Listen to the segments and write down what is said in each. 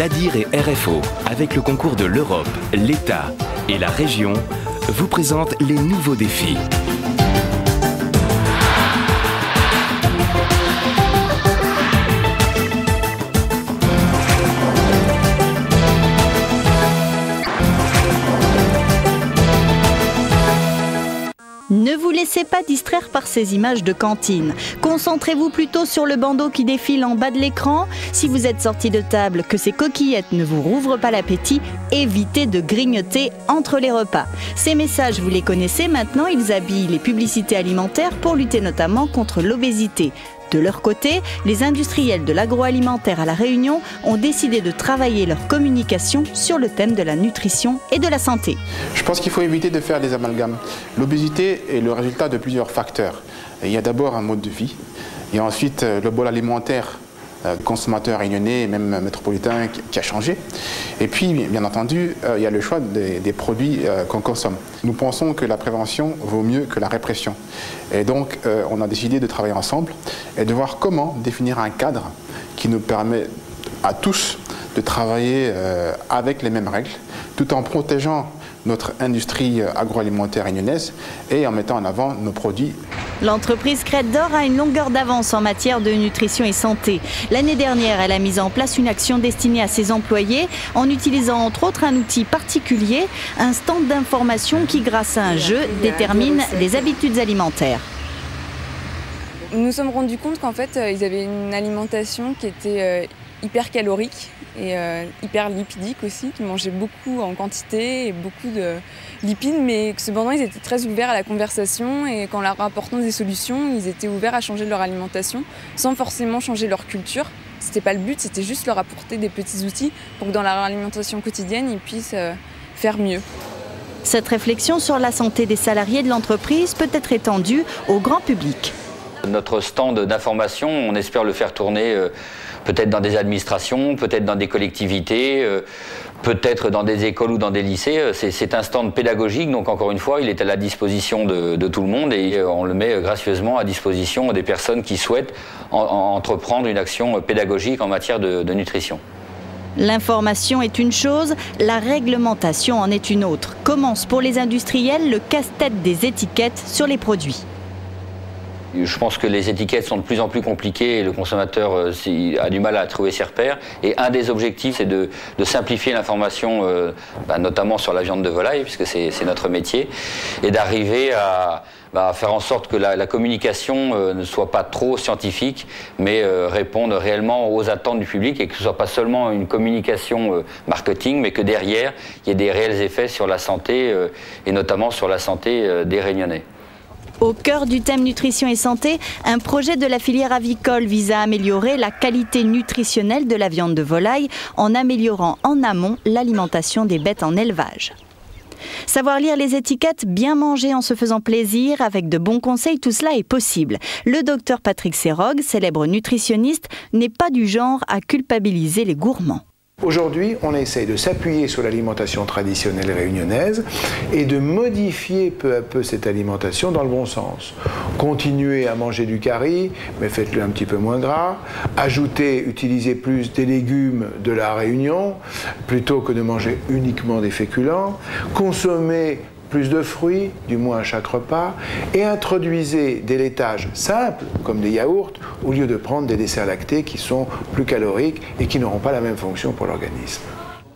Nadir et RFO, avec le concours de l'Europe, l'État et la région, vous présentent les nouveaux défis. Ne vous laissez pas distraire par ces images de cantine. Concentrez-vous plutôt sur le bandeau qui défile en bas de l'écran. Si vous êtes sorti de table, que ces coquillettes ne vous rouvrent pas l'appétit, évitez de grignoter entre les repas. Ces messages, vous les connaissez maintenant, ils habillent les publicités alimentaires pour lutter notamment contre l'obésité. De leur côté, les industriels de l'agroalimentaire à La Réunion ont décidé de travailler leur communication sur le thème de la nutrition et de la santé. Je pense qu'il faut éviter de faire des amalgames. L'obésité est le résultat de plusieurs facteurs. Il y a d'abord un mode de vie, il y a ensuite le bol alimentaire consommateur réunionnais et même métropolitain qui a changé. Et puis, bien entendu, il y a le choix des produits qu'on consomme. Nous pensons que la prévention vaut mieux que la répression. Et donc, on a décidé de travailler ensemble et de voir comment définir un cadre qui nous permet à tous de travailler avec les mêmes règles, tout en protégeant notre industrie agroalimentaire réunionnaise et en mettant en avant nos produits. L'entreprise Crête d'Or a une longueur d'avance en matière de nutrition et santé. L'année dernière, elle a mis en place une action destinée à ses employés en utilisant entre autres un outil particulier, un stand d'information qui, grâce à un jeu, détermine les habitudes alimentaires. Nous nous sommes rendus compte qu'en fait, ils avaient une alimentation qui était hyper calorique et hyper lipidique aussi, qui mangeaient beaucoup en quantité et beaucoup de lipides, mais cependant ils étaient très ouverts à la conversation et qu'en leur apportant des solutions, ils étaient ouverts à changer leur alimentation sans forcément changer leur culture. C'était pas le but, c'était juste leur apporter des petits outils pour que dans leur alimentation quotidienne, ils puissent faire mieux. Cette réflexion sur la santé des salariés de l'entreprise peut être étendue au grand public. Notre stand d'information, on espère le faire tourner peut-être dans des administrations, peut-être dans des collectivités, peut-être dans des écoles ou dans des lycées. C'est un stand pédagogique, donc encore une fois, il est à la disposition de tout le monde et on le met gracieusement à disposition des personnes qui souhaitent entreprendre une action pédagogique en matière de nutrition. L'information est une chose, la réglementation en est une autre. Commence pour les industriels le casse-tête des étiquettes sur les produits. Je pense que les étiquettes sont de plus en plus compliquées et le consommateur a du mal à trouver ses repères. Et un des objectifs, c'est de simplifier l'information, notamment sur la viande de volaille, puisque c'est notre métier, et d'arriver à faire en sorte que la communication ne soit pas trop scientifique, mais réponde réellement aux attentes du public et que ce ne soit pas seulement une communication marketing, mais que derrière, il y ait des réels effets sur la santé, et notamment sur la santé des Réunionnais. Au cœur du thème nutrition et santé, un projet de la filière avicole vise à améliorer la qualité nutritionnelle de la viande de volaille en améliorant en amont l'alimentation des bêtes en élevage. Savoir lire les étiquettes, bien manger en se faisant plaisir, avec de bons conseils, tout cela est possible. Le docteur Patrick Serrogue, célèbre nutritionniste, n'est pas du genre à culpabiliser les gourmands. Aujourd'hui, on essaye de s'appuyer sur l'alimentation traditionnelle réunionnaise et de modifier peu à peu cette alimentation dans le bon sens. Continuez à manger du curry, mais faites-le un petit peu moins gras. Utilisez plus des légumes de la Réunion, plutôt que de manger uniquement des féculents. Consommez plus de fruits, du moins à chaque repas, et introduisez des laitages simples, comme des yaourts, au lieu de prendre des desserts lactés qui sont plus caloriques et qui n'auront pas la même fonction pour l'organisme.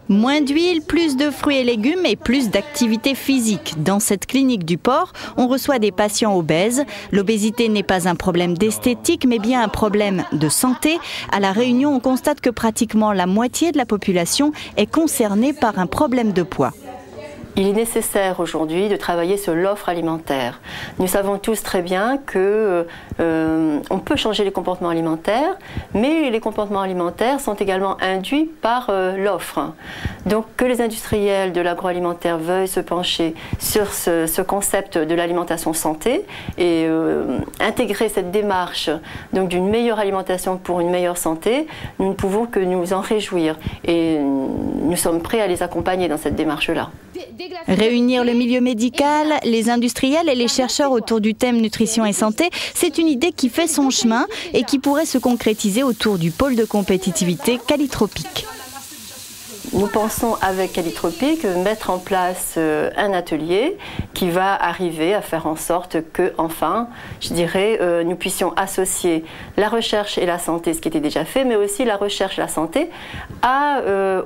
Moins d'huile, plus de fruits et légumes et plus d'activité physique. Dans cette clinique du port, on reçoit des patients obèses. L'obésité n'est pas un problème d'esthétique, mais bien un problème de santé. À La Réunion, on constate que pratiquement la moitié de la population est concernée par un problème de poids. Il est nécessaire aujourd'hui de travailler sur l'offre alimentaire. Nous savons tous très bien que on peut changer les comportements alimentaires, mais les comportements alimentaires sont également induits par l'offre. Donc que les industriels de l'agroalimentaire veuillent se pencher sur ce concept de l'alimentation santé et intégrer cette démarche donc d'une meilleure alimentation pour une meilleure santé, nous ne pouvons que nous en réjouir et nous sommes prêts à les accompagner dans cette démarche-là. Réunir le milieu médical, les industriels et les chercheurs autour du thème nutrition et santé, c'est une idée qui fait son chemin et qui pourrait se concrétiser autour du pôle de compétitivité Calitropique. Nous pensons avec Calitropique mettre en place un atelier qui va arriver à faire en sorte que, enfin, je dirais, nous puissions associer la recherche et la santé, ce qui était déjà fait, mais aussi la recherche et la santé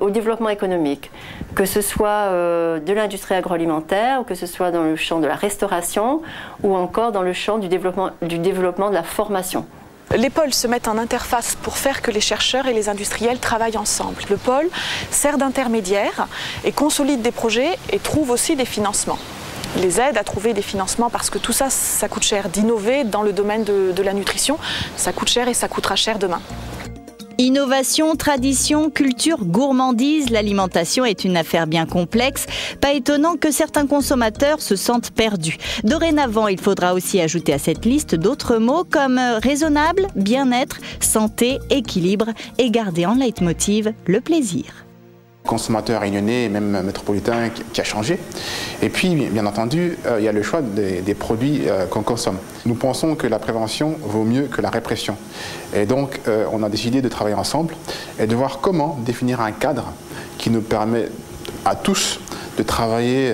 au développement économique, que ce soit de l'industrie agroalimentaire, ou que ce soit dans le champ de la restauration, ou encore dans le champ du développement de la formation. Les pôles se mettent en interface pour faire que les chercheurs et les industriels travaillent ensemble. Le pôle sert d'intermédiaire et consolide des projets et trouve aussi des financements. Il les aide à trouver des financements parce que tout ça, ça coûte cher. D'innover dans le domaine de la nutrition, ça coûte cher et ça coûtera cher demain. Innovation, tradition, culture, gourmandise, l'alimentation est une affaire bien complexe. Pas étonnant que certains consommateurs se sentent perdus. Dorénavant, il faudra aussi ajouter à cette liste d'autres mots comme raisonnable, bien-être, santé, équilibre et garder en leitmotiv le plaisir. Consommateur réunionnais et même métropolitain qui a changé. Et puis, bien entendu, il y a le choix des produits qu'on consomme. Nous pensons que la prévention vaut mieux que la répression. Et donc, on a décidé de travailler ensemble et de voir comment définir un cadre qui nous permet à tous de travailler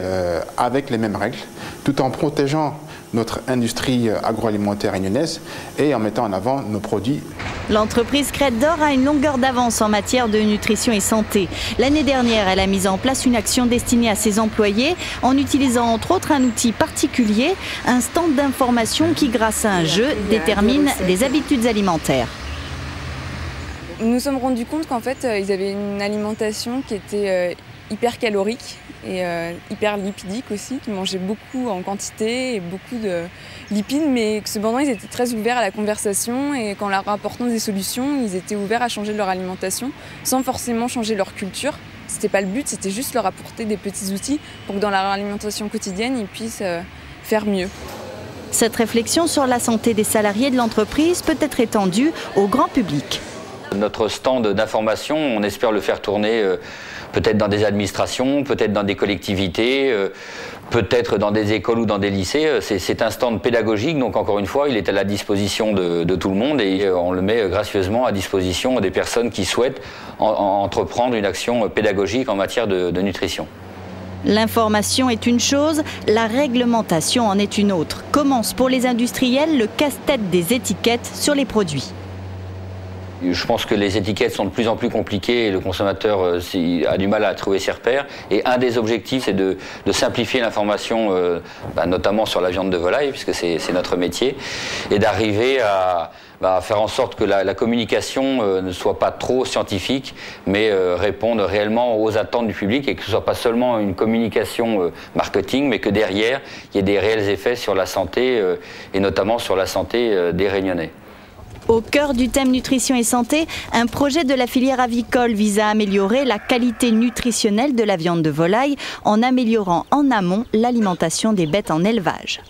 avec les mêmes règles, tout en protégeant notre industrie agroalimentaire réunionnaise et en mettant en avant nos produits. L'entreprise Crête d'Or a une longueur d'avance en matière de nutrition et santé. L'année dernière, elle a mis en place une action destinée à ses employés en utilisant entre autres un outil particulier, un stand d'information qui, grâce à un jeu, détermine les habitudes alimentaires. Nous nous sommes rendus compte qu'en fait, ils avaient une alimentation qui était hyper calorique et hyper lipidique aussi, qui mangeaient beaucoup en quantité et beaucoup de lipides, mais cependant ils étaient très ouverts à la conversation et qu'en leur apportant des solutions, ils étaient ouverts à changer leur alimentation sans forcément changer leur culture. C'était pas le but, c'était juste leur apporter des petits outils pour que dans leur alimentation quotidienne, ils puissent faire mieux. Cette réflexion sur la santé des salariés de l'entreprise peut être étendue au grand public. Notre stand d'information, on espère le faire tourner peut-être dans des administrations, peut-être dans des collectivités, peut-être dans des écoles ou dans des lycées. C'est un stand pédagogique, donc encore une fois, il est à la disposition de tout le monde et on le met gracieusement à disposition des personnes qui souhaitent entreprendre une action pédagogique en matière de nutrition. L'information est une chose, la réglementation en est une autre. Commence pour les industriels le casse-tête des étiquettes sur les produits. Je pense que les étiquettes sont de plus en plus compliquées et le consommateur a du mal à trouver ses repères. Et un des objectifs, c'est de simplifier l'information, notamment sur la viande de volaille, puisque c'est notre métier, et d'arriver à faire en sorte que la communication ne soit pas trop scientifique, mais réponde réellement aux attentes du public et que ce ne soit pas seulement une communication marketing, mais que derrière, il y ait des réels effets sur la santé, et notamment sur la santé des Réunionnais. Au cœur du thème nutrition et santé, un projet de la filière avicole vise à améliorer la qualité nutritionnelle de la viande de volaille en améliorant en amont l'alimentation des bêtes en élevage.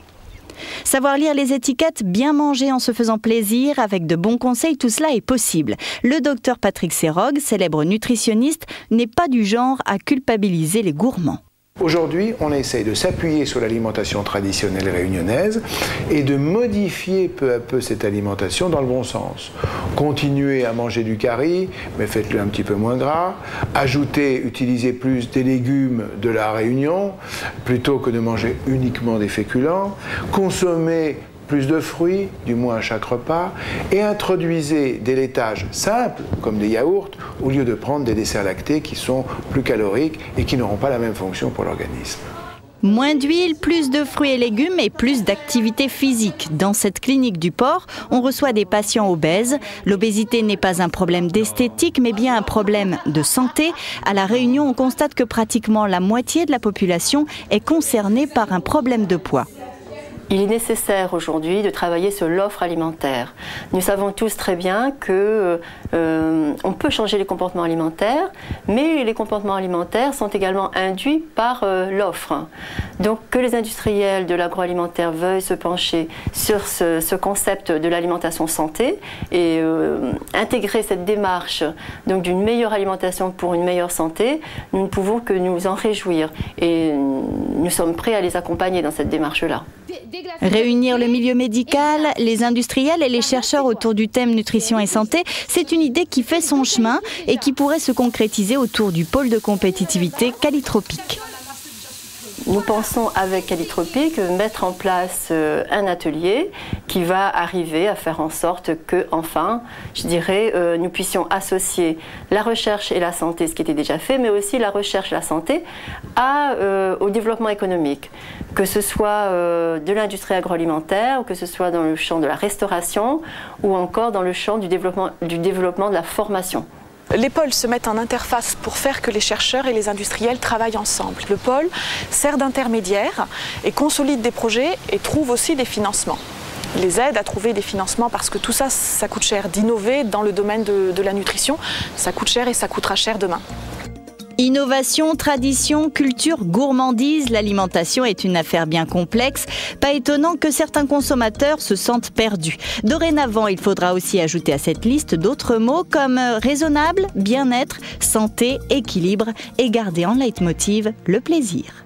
Savoir lire les étiquettes, bien manger en se faisant plaisir, avec de bons conseils, tout cela est possible. Le docteur Patrick Serrogue, célèbre nutritionniste, n'est pas du genre à culpabiliser les gourmands. Aujourd'hui, on essaye de s'appuyer sur l'alimentation traditionnelle réunionnaise et de modifier peu à peu cette alimentation dans le bon sens. Continuez à manger du curry, mais faites-le un petit peu moins gras. Utilisez plus des légumes de la Réunion, plutôt que de manger uniquement des féculents. Consommez plus de fruits, du moins à chaque repas, et introduisez des laitages simples, comme des yaourts, au lieu de prendre des desserts lactés qui sont plus caloriques et qui n'auront pas la même fonction pour l'organisme. Moins d'huile, plus de fruits et légumes et plus d'activité physique. Dans cette clinique du port, on reçoit des patients obèses. L'obésité n'est pas un problème d'esthétique, mais bien un problème de santé. À La Réunion, on constate que pratiquement la moitié de la population est concernée par un problème de poids. Il est nécessaire aujourd'hui de travailler sur l'offre alimentaire. Nous savons tous très bien que on peut changer les comportements alimentaires, mais les comportements alimentaires sont également induits par l'offre. Donc que les industriels de l'agroalimentaire veuillent se pencher sur ce concept de l'alimentation santé et intégrer cette démarche donc d'une meilleure alimentation pour une meilleure santé, nous ne pouvons que nous en réjouir et nous sommes prêts à les accompagner dans cette démarche-là. Réunir le milieu médical, les industriels et les chercheurs autour du thème nutrition et santé, c'est une idée qui fait son chemin et qui pourrait se concrétiser autour du pôle de compétitivité Calitropique. Nous pensons avec Calitropique mettre en place un atelier qui va arriver à faire en sorte que, enfin, je dirais, nous puissions associer la recherche et la santé, ce qui était déjà fait, mais aussi la recherche et la santé au développement économique. Que ce soit de l'industrie agroalimentaire, ou que ce soit dans le champ de la restauration, ou encore dans le champ du développement de la formation. Les pôles se mettent en interface pour faire que les chercheurs et les industriels travaillent ensemble. Le pôle sert d'intermédiaire et consolide des projets et trouve aussi des financements. Les aide à trouver des financements parce que tout ça, ça coûte cher. D'innover dans le domaine de la nutrition, ça coûte cher et ça coûtera cher demain. Innovation, tradition, culture, gourmandise, l'alimentation est une affaire bien complexe. Pas étonnant que certains consommateurs se sentent perdus. Dorénavant, il faudra aussi ajouter à cette liste d'autres mots comme raisonnable, bien-être, santé, équilibre et garder en leitmotiv le plaisir.